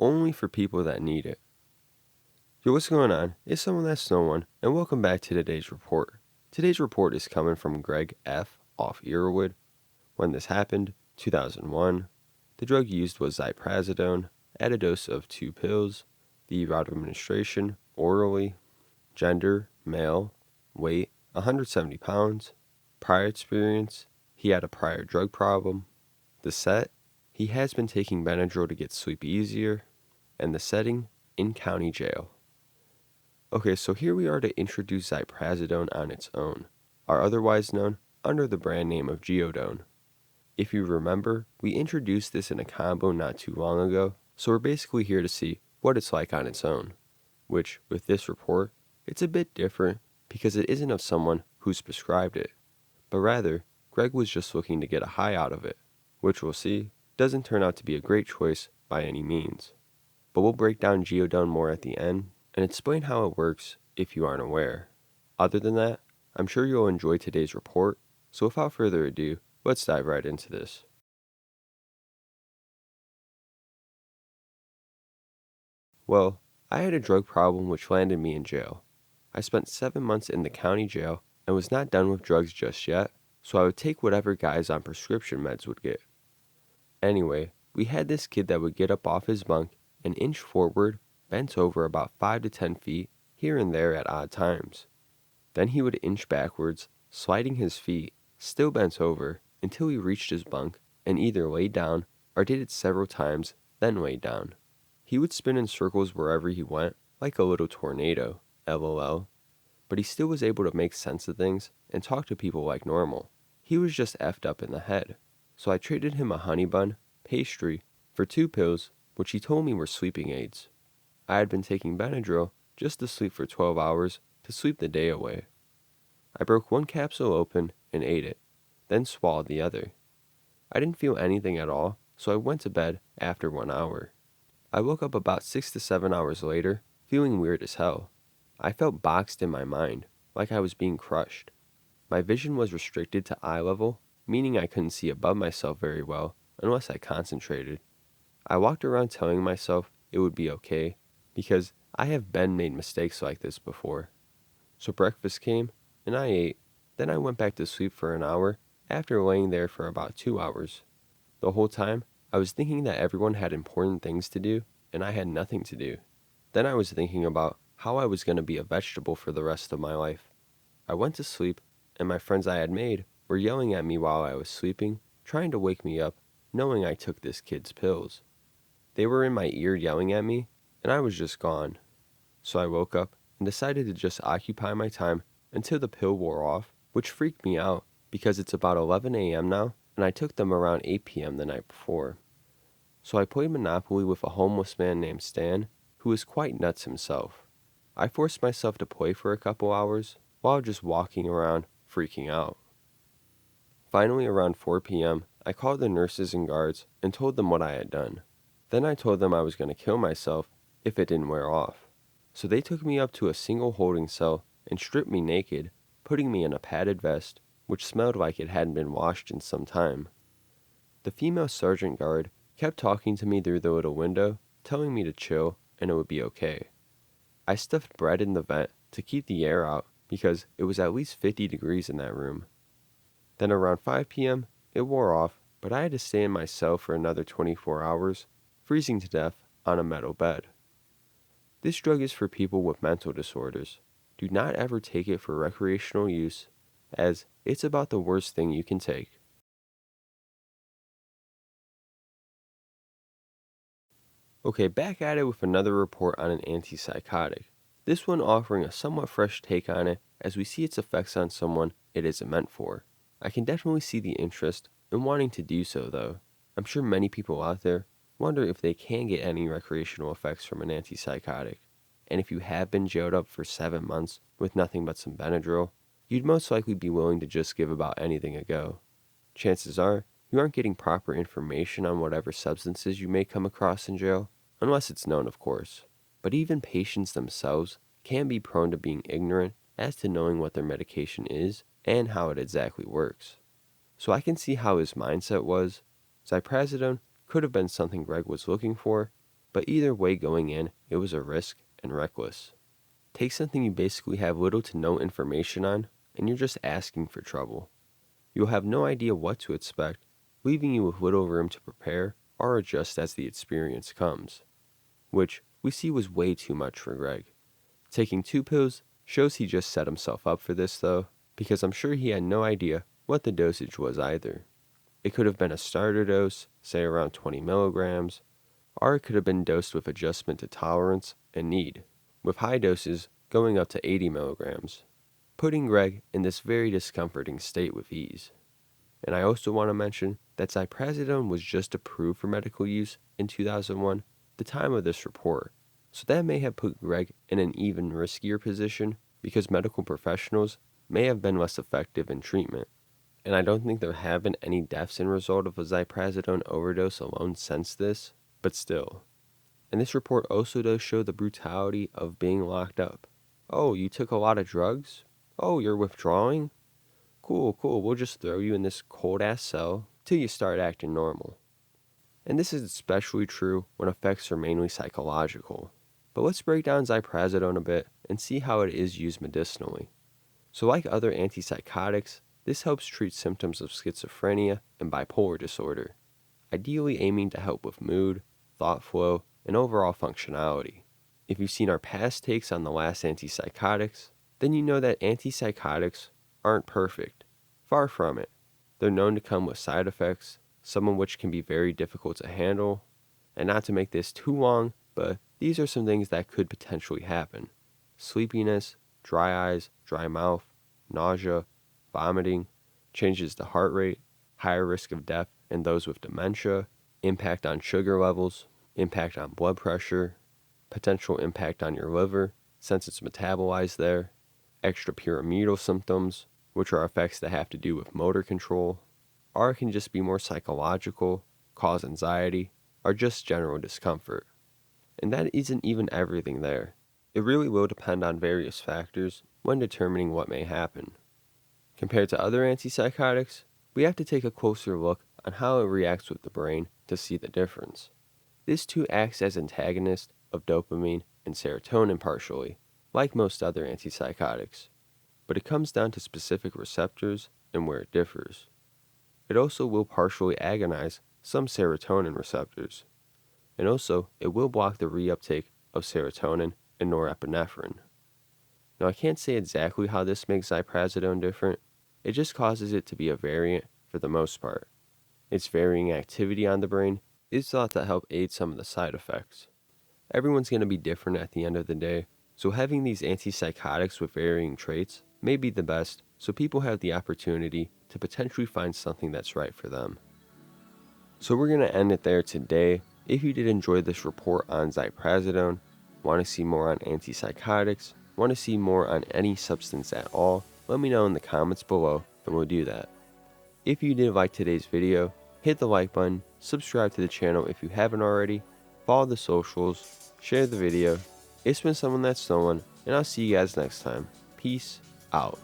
only for people that need it. Yo, what's going on? It's someone that's no one, and welcome back to today's report. Today's report is coming from Greg F. off Earwood. When this happened, 2001. The drug used was Ziprasidone at a dose of 2 pills. The route of administration, orally. Gender, male. Weight, 170 pounds. Prior experience, he had a prior drug problem. The set, he has been taking Benadryl to get sleep easier. And the setting, in county jail. Okay, so here we are to introduce Ziprasidone on its own, or otherwise known under the brand name of Geodon. If you remember, we introduced this in a combo not too long ago, so we're basically here to see what it's like on its own, which, with this report, it's a bit different because it isn't of someone who's prescribed it, but rather, Greg was just looking to get a high out of it, which we'll see doesn't turn out to be a great choice by any means. But we'll break down Geodon more at the end and explain how it works if you aren't aware. Other than that, I'm sure you'll enjoy today's report, so without further ado, let's dive right into this. Well, I had a drug problem which landed me in jail. I spent 7 months in the county jail and was not done with drugs just yet, so I would take whatever guys on prescription meds would get. Anyway, we had this kid that would get up off his bunk and inch forward, bent over about 5 to 10 feet, here and there at odd times. Then he would inch backwards, sliding his feet, still bent over, until he reached his bunk and either laid down or did it several times, then laid down. He would spin in circles wherever he went, like a little tornado, LOL. But he still was able to make sense of things and talk to people like normal. He was just effed up in the head, so I traded him a honey bun, pastry, for 2 pills, which he told me were sleeping aids. I had been taking Benadryl just to sleep for 12 hours to sleep the day away. I broke 1 capsule open and ate it, then swallowed the other. I didn't feel anything at all, so I went to bed after 1 hour. I woke up about 6 to 7 hours later, feeling weird as hell. I felt boxed in my mind, like I was being crushed. My vision was restricted to eye level, meaning I couldn't see above myself very well unless I concentrated. I walked around telling myself it would be okay, because I have made mistakes like this before. So breakfast came, and I ate, then I went back to sleep for an hour after laying there for about 2 hours. The whole time, I was thinking that everyone had important things to do, and I had nothing to do. Then I was thinking about how I was going to be a vegetable for the rest of my life. I went to sleep, and my friends I had made were yelling at me while I was sleeping, trying to wake me up, knowing I took this kid's pills. They were in my ear yelling at me, and I was just gone. So I woke up and decided to just occupy my time until the pill wore off, which freaked me out because it's about 11 a.m. now, and I took them around 8 p.m. the night before. So I played Monopoly with a homeless man named Stan, who was quite nuts himself. I forced myself to play for a couple hours while just walking around, freaking out. Finally, around 4 p.m., I called the nurses and guards and told them what I had done. Then I told them I was going to kill myself if it didn't wear off. So they took me up to a single holding cell and stripped me naked, putting me in a padded vest, which smelled like it hadn't been washed in some time. The female sergeant guard kept talking to me through the little window, telling me to chill and it would be okay. I stuffed bread in the vent to keep the air out because it was at least 50 degrees in that room. Then around 5 p.m., it wore off, but I had to stay in my cell for another 24 hours, freezing to death on a metal bed. This drug is for people with mental disorders. Do not ever take it for recreational use, as it's about the worst thing you can take. Okay, back at it with another report on an antipsychotic. This one offering a somewhat fresh take on it as we see its effects on someone it isn't meant for. I can definitely see the interest in wanting to do so though. I'm sure many people out there wonder if they can get any recreational effects from an antipsychotic. And if you have been jailed up for 7 months with nothing but some Benadryl, you'd most likely be willing to just give about anything a go. Chances are, you aren't getting proper information on whatever substances you may come across in jail, unless it's known of course. But even patients themselves can be prone to being ignorant as to knowing what their medication is and how it exactly works. So I can see how his mindset was. Ziprasidone could have been something Greg was looking for, But either way going in, it was a risk and reckless. Take something you basically have little to no information on, and you're just asking for trouble. You'll have no idea what to expect, leaving you with little room to prepare or adjust as the experience comes. Which we see was way too much for Greg. Taking 2 pills shows he just set himself up for this though, because I'm sure he had no idea what the dosage was either. It could have been a starter dose, say around 20 milligrams, or it could have been dosed with adjustment to tolerance and need, with high doses going up to 80 milligrams, putting Greg in this very discomforting state with ease. And I also want to mention that Ziprasidone was just approved for medical use in 2001, the time of this report, so that may have put Greg in an even riskier position because medical professionals may have been less effective in treatment. And I don't think there have been any deaths in result of a Ziprasidone overdose alone since this, but still. And this report also does show the brutality of being locked up. Oh, you took a lot of drugs? Oh, you're withdrawing? Cool, we'll just throw you in this cold-ass cell till you start acting normal. And this is especially true when effects are mainly psychological. But let's break down Ziprasidone a bit and see how it is used medicinally. So like other antipsychotics, this helps treat symptoms of schizophrenia and bipolar disorder, ideally aiming to help with mood, thought flow, and overall functionality. If you've seen our past takes on the last antipsychotics, then you know that antipsychotics aren't perfect. Far from it. They're known to come with side effects, some of which can be very difficult to handle. And not to make this too long, but these are some things that could potentially happen. Sleepiness, dry eyes, dry mouth, nausea, vomiting, changes to heart rate, higher risk of death in those with dementia, impact on sugar levels, impact on blood pressure, potential impact on your liver since it's metabolized there, extrapyramidal symptoms, which are effects that have to do with motor control, or it can just be more psychological, cause anxiety, or just general discomfort. And that isn't even everything there. It really will depend on various factors when determining what may happen. Compared to other antipsychotics, we have to take a closer look on how it reacts with the brain to see the difference. This too acts as antagonist of dopamine and serotonin partially, like most other antipsychotics, but it comes down to specific receptors and where it differs. It also will partially agonize some serotonin receptors, and also it will block the reuptake of serotonin and norepinephrine. Now I can't say exactly how this makes Ziprasidone different, it just causes it to be a variant for the most part. Its varying activity on the brain is thought to help aid some of the side effects. Everyone's going to be different at the end of the day, so having these antipsychotics with varying traits may be the best so people have the opportunity to potentially find something that's right for them. So we're going to end it there today. If you did enjoy this report on Ziprasidone, want to see more on antipsychotics, want to see more on any substance at all, let me know in the comments below and we'll do that. If you did like today's video, hit the like button, subscribe to the channel if you haven't already, follow the socials, share the video. It's been Someone That's Stolen, and I'll see you guys next time. Peace out.